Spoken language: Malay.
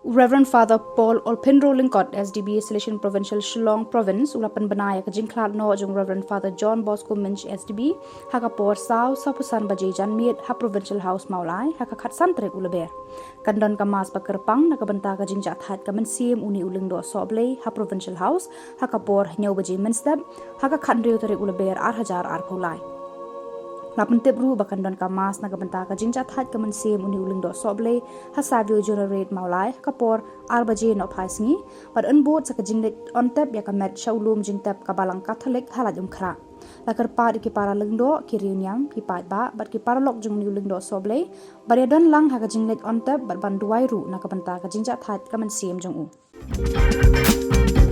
Reverend Father Paul Olpinro Lingkot SDB Selection Provincial Shillong Province ulapan banaya ka Khlad no jung Reverend Father John Bosco Minj SDB haka por saw sapusan baje janmiet ha Provincial House Maulai haka khatsan trek ulaber kandon ka mas pakerpang nakabenta ka jingjat hat ka mensim uni uling do soble ha Provincial House haka por nyau baje menstep haka khandriu trek ulaber ar hajar ar pulai Khlad ru bakandon ka mas nakabenta ka jingjat hat ka mensim uni uling do soble ha savio generate maulai kapor arbaje no phaisngi par unbot sa ka jinglet ontep ya ka met shaulum jingtep ka balang catholic halajum khra lakar pa ki para lengdo ki riunyam ki pa ba bat ki para lok jung ni uling do soble bar ya don lang ha ka jinglet ontep bat ban duai ru nakabenta ka jingjat hat ka mensim jung u